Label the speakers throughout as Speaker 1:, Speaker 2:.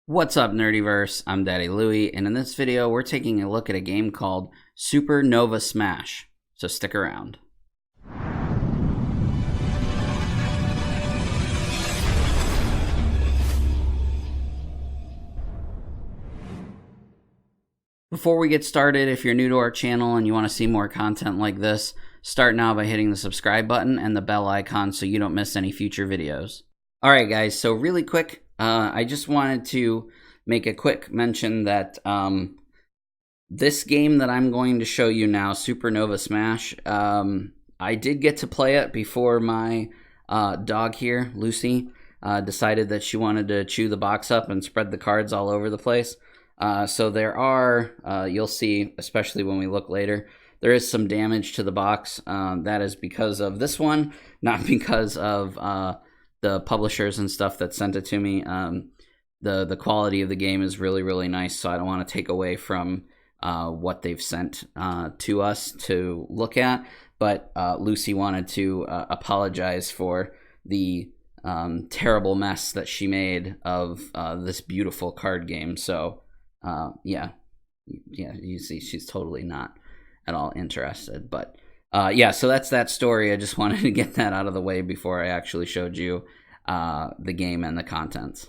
Speaker 1: What's up, Nerdyverse? I'm Daddy Louie, and in this video, we're taking a look at a game called Supernova Smash, so stick around. Before we get started, if you're new to our channel and you want to see more content like this, start now by hitting the subscribe button and the bell icon so you don't miss any future videos. Alright guys, so really quick, I just wanted to make a quick mention that this game that I'm going to show you now, Supernova Smash, I did get to play it before my dog here, Lucy, decided that she wanted to chew the box up and spread the cards all over the place. So there are, you'll see, especially when we look later, there is some damage to the box. That is because of this one, not because of the publishers and stuff that sent it to me. The quality of the game is really, really nice, so I don't want to take away from what they've sent to us to look at. But Lucy wanted to apologize for the terrible mess that she made of this beautiful card game. So yeah, you see she's totally not at all interested. But yeah, so that's that story. I just wanted to get that out of the way before I actually showed you the game and the contents.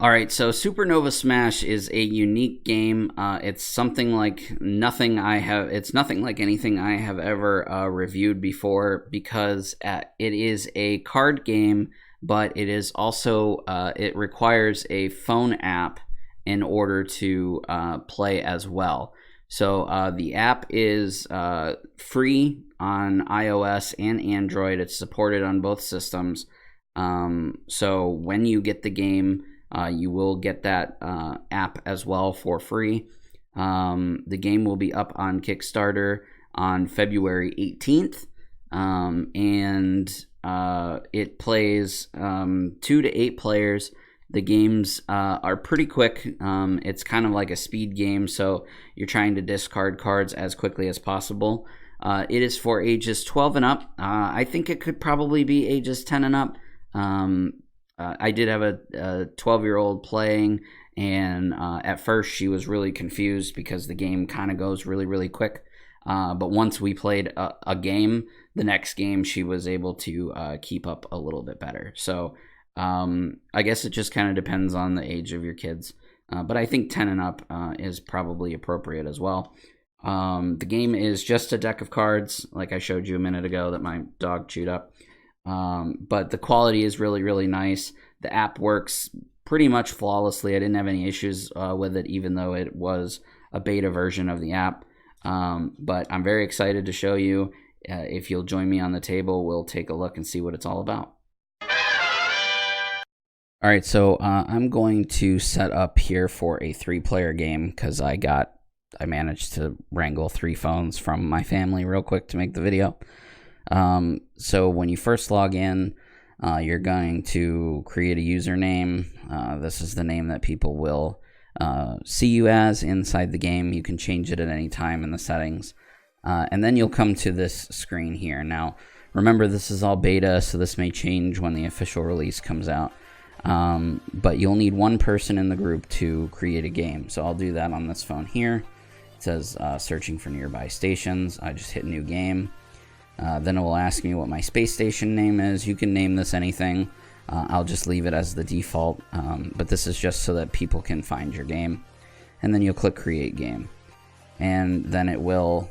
Speaker 1: Alright, so Supernova Smash is a unique game. It's something like nothing it's nothing like anything I have ever reviewed before, because it is a card game, but it is also, it requires a phone app in order to play as well. So the app is free on iOS and Android. It's supported on both systems. So when you get the game, you will get that app as well for free. The game will be up on Kickstarter on February 18th, and it plays 2 to 8 players. The games are pretty quick. It's kind of like a speed game, so you're trying to discard cards as quickly as possible. It is for ages 12 and up. I think it could probably be ages 10 and up. I did have a 12-year-old playing, and at first she was really confused because the game kind of goes really, really quick. But once we played a game, the next game she was able to keep up a little bit better. So I guess it just kind of depends on the age of your kids. But I think 10 and up is probably appropriate as well. The game is just a deck of cards, like I showed you a minute ago that my dog chewed up. But the quality is really, really nice. The app works pretty much flawlessly. I didn't have any issues with it, even though it was a beta version of the app. But I'm very excited to show you. If you'll join me on the table, we'll take a look and see what it's all about. Alright, so I'm going to set up here for a 3-player game because I managed to wrangle 3 phones from my family real quick to make the video. So when you first log in, you're going to create a username. This is the name that people will see you as inside the game. You can change it at any time in the settings. And then you'll come to this screen here. Now, remember, this is all beta, so this may change when the official release comes out. But you'll need one person in the group to create a game. So I'll do that on this phone here. It says searching for nearby stations. I just hit new game. Then it will ask me what my space station name is. You can name this anything. I'll just leave it as the default, but this is just so that people can find your game. And then you'll click Create Game. And then it will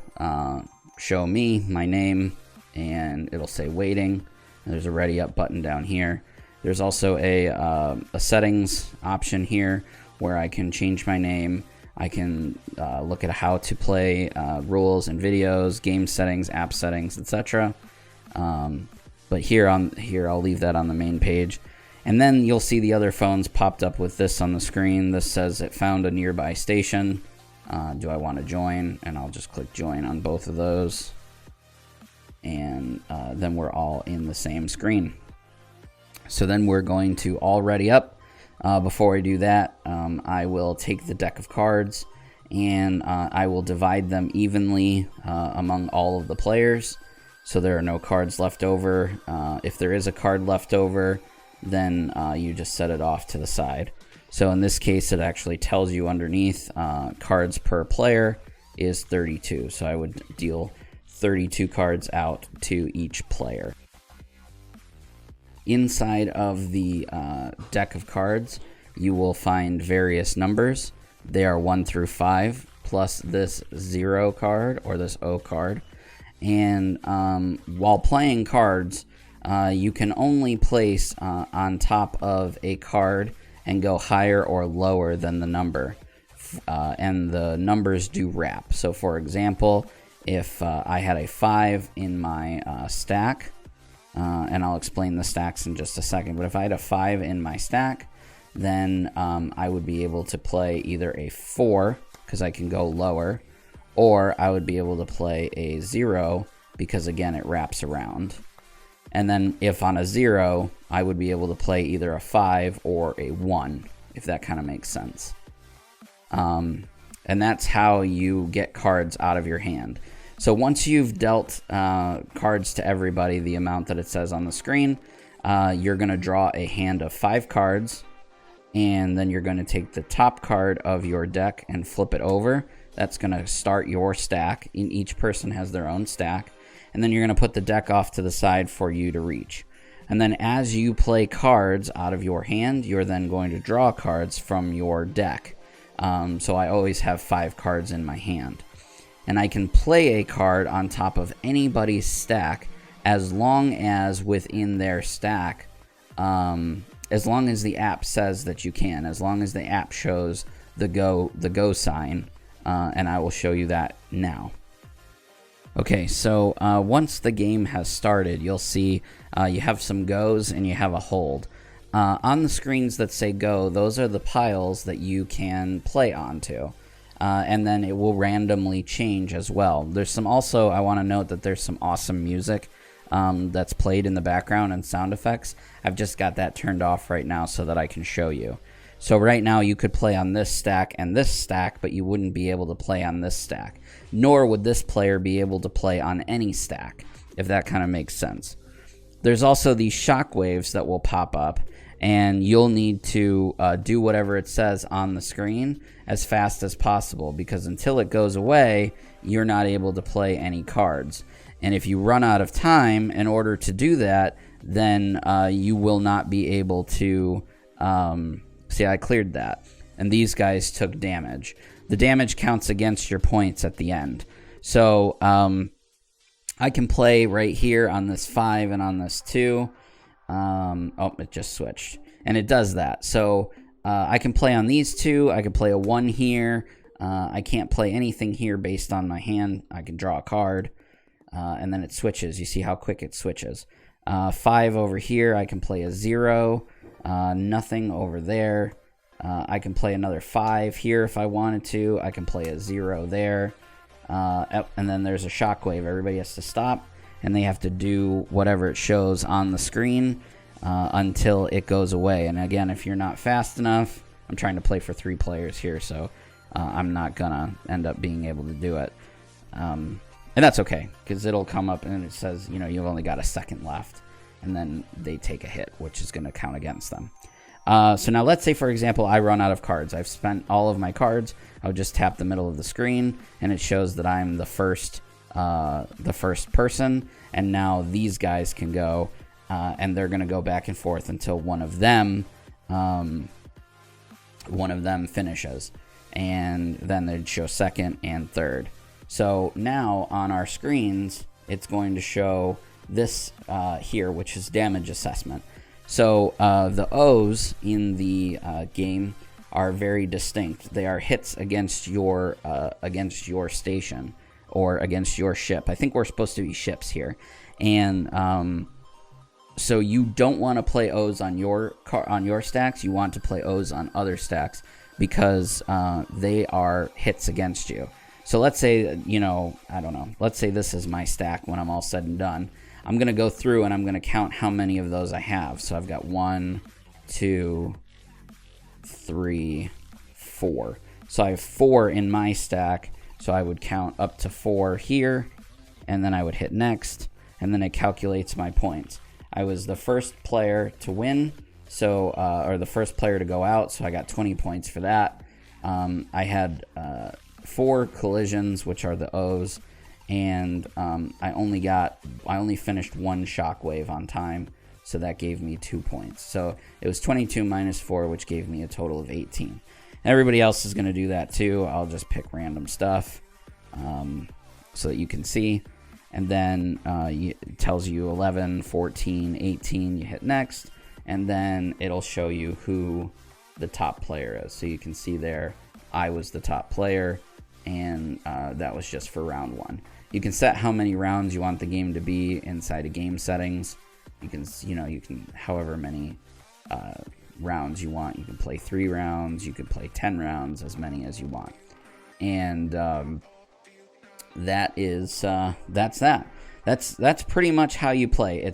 Speaker 1: show me my name, and it'll say Waiting. There's a Ready Up button down here. There's also a settings option here where I can change my name. I can look at how to play, rules and videos, game settings, app settings, etc. But here I'll leave that on the main page. And then you'll see the other phones popped up with this on the screen. This says it found a nearby station. Do I want to join? And I'll just click join on both of those. And then we're all in the same screen. So then we're going to all ready up. Before I do that, I will take the deck of cards and I will divide them evenly among all of the players, so there are no cards left over. If there is a card left over, then you just set it off to the side. So in this case, it actually tells you underneath cards per player is 32. So I would deal 32 cards out to each player. Inside of the deck of cards, you will find various numbers. They are 1 through 5, plus this 0 card or this O card. And while playing cards, you can only place on top of a card and go higher or lower than the number. And the numbers do wrap. So for example, if I had a 5 in my stack, and I'll explain the stacks in just a second, but if I had a 5 in my stack, then I would be able to play either a 4, because I can go lower, or I would be able to play a 0, because again, it wraps around. And then if on a 0, I would be able to play either a 5 or a 1, if that kind of makes sense. And that's how you get cards out of your hand. So once you've dealt cards to everybody, the amount that it says on the screen, you're going to draw a hand of 5 cards, and then you're going to take the top card of your deck and flip it over. That's going to start your stack. Each person has their own stack. And then you're going to put the deck off to the side for you to reach. And then as you play cards out of your hand, you're then going to draw cards from your deck. So I always have 5 cards in my hand. And I can play a card on top of anybody's stack as long as within their stack, as long as the app says that you can, as long as the app shows the go sign, and I will show you that now. Okay, so once the game has started, you'll see you have some goes and you have a hold. On the screens that say go, those are the piles that you can play onto. And then it will randomly change as well. There's some also, I want to note that there's some awesome music that's played in the background and sound effects. I've just got that turned off right now so that I can show you. So right now you could play on this stack and this stack, but you wouldn't be able to play on this stack. Nor would this player be able to play on any stack, if that kind of makes sense. There's also these shockwaves that will pop up, and you'll need to do whatever it says on the screen as fast as possible, because until it goes away, you're not able to play any cards. And if you run out of time in order to do that, then you will not be able to... See, I cleared that, and these guys took damage. The damage counts against your points at the end. So I can play right here on this 5 and on this 2. Oh, it just switched, and it does that. So I can play on these 2. I can play a 1 here. I can't play anything here based on my hand. I can draw a card, and then it switches. You see how quick it switches. 5 over here, I can play a 0. Nothing over there. I can play another 5 here if I wanted to. I can play a 0 there. And then there's a shockwave. Everybody has to stop, and they have to do whatever it shows on the screen until it goes away. And again, if you're not fast enough, I'm trying to play for 3 players here, so I'm not gonna end up being able to do it. And that's okay, because it'll come up and it says, you know, you've only got a second left. And then they take a hit, which is going to count against them. So now let's say, for example, I run out of cards. I've spent all of my cards. I would just tap the middle of the screen, and it shows that I'm the first person. And now these guys can go, and they're going to go back and forth until one of them finishes. And then they'd show second and third. So now on our screens, it's going to show this here, which is damage assessment. So the O's in the game are very distinct. They are hits against your station or against your ship. I think we're supposed to be ships here, and so you don't want to play O's on your stacks. You want to play O's on other stacks because they are hits against you. So let's say, you know, I don't know. Let's say this is my stack when I'm all said and done. I'm going to go through and I'm going to count how many of those I have. So I've got 1, 2, 3, 4. So I have 4 in my stack. So I would count up to 4 here, and then I would hit next, and then it calculates my points. I was the first player to win, So, or the first player to go out, so I got 20 points for that. I had 4 collisions, which are the O's, and I only finished 1 shockwave on time, so that gave me 2 points. So it was 22 minus 4, which gave me a total of 18. Everybody else is going to do that too. I'll just pick random stuff so that you can see. And then it tells you 11, 14, 18, you hit next, and then it'll show you who the top player is. So you can see there, I was the top player, and that was just for round 1. You can set how many rounds you want the game to be inside of game settings. You can however many rounds you want. You can play 3 rounds, you can play 10 rounds, as many as you want. And that's that. That's pretty much how you play.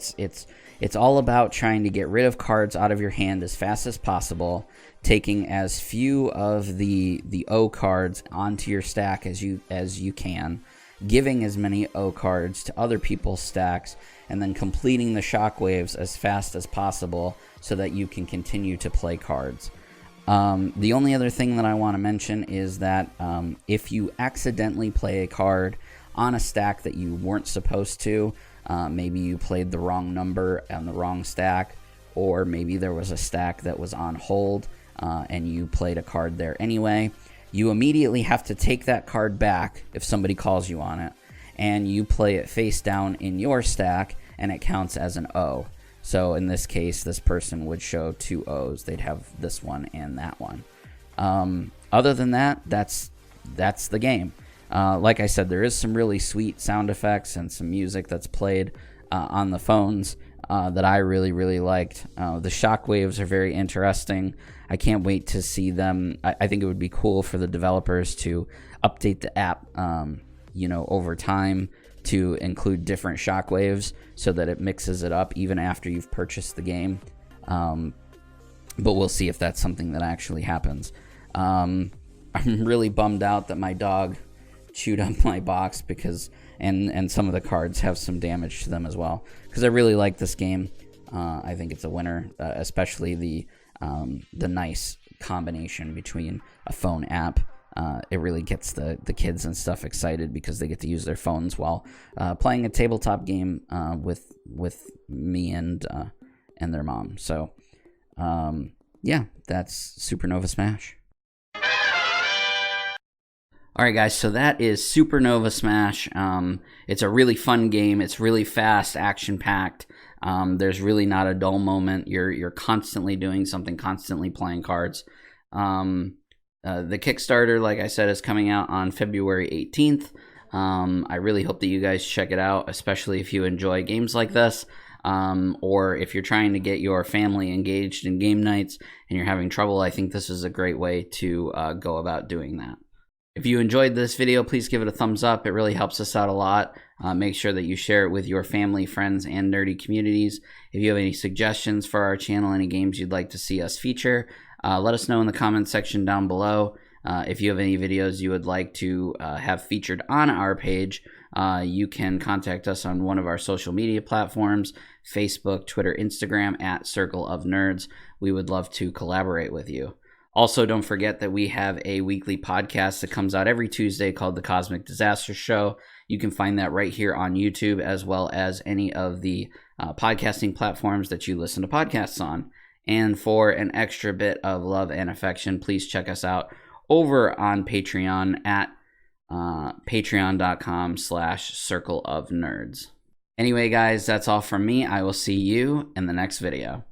Speaker 1: It's all about trying to get rid of cards out of your hand as fast as possible, taking as few of the O cards onto your stack as you can, giving as many O cards to other people's stacks, and then completing the shockwaves as fast as possible so that you can continue to play cards. The only other thing that I want to mention is that if you accidentally play a card on a stack that you weren't supposed to, maybe you played the wrong number on the wrong stack, or maybe there was a stack that was on hold and you played a card there anyway, you immediately have to take that card back if somebody calls you on it, and you play it face down in your stack, and it counts as an O. So in this case, this person would show 2 O's. They'd have this one and that one. Other than that, that's the game. Like I said, there is some really sweet sound effects and some music that's played on the phones that I really, really liked. The shockwaves are very interesting. I can't wait to see them. I think it would be cool for the developers to update the app, over time, to include different shockwaves so that it mixes it up even after you've purchased the game. But we'll see if that's something that actually happens. I'm really bummed out that my dog chewed up my box because and some of the cards have some damage to them as well, because I really like this game. I think it's a winner, especially the nice combination between a phone app. It really gets the kids and stuff excited because they get to use their phones while playing a tabletop game with me and their mom. So yeah, that's Supernova Smash. Alright guys, so that is Supernova Smash. It's a really fun game. It's really fast, action-packed. There's really not a dull moment. You're constantly doing something, constantly playing cards. The Kickstarter, like I said, is coming out on February 18th. I really hope that you guys check it out, especially if you enjoy games like this, or if you're trying to get your family engaged in game nights and you're having trouble. I think this is a great way to go about doing that. If you enjoyed this video, please give it a thumbs up. It really helps us out a lot. Make sure that you share it with your family, friends, and nerdy communities. If you have any suggestions for our channel, any games you'd like to see us feature, let us know in the comments section down below. If you have any videos you would like to have featured on our page, you can contact us on one of our social media platforms, Facebook, Twitter, Instagram, at Circle of Nerds. We would love to collaborate with you. Also, don't forget that we have a weekly podcast that comes out every Tuesday called The Cosmic Disaster Show. You can find that right here on YouTube, as well as any of the podcasting platforms that you listen to podcasts on. And for an extra bit of love and affection, please check us out over on Patreon at patreon.com/Circle of Nerds. Anyway, guys, that's all from me. I will see you in the next video.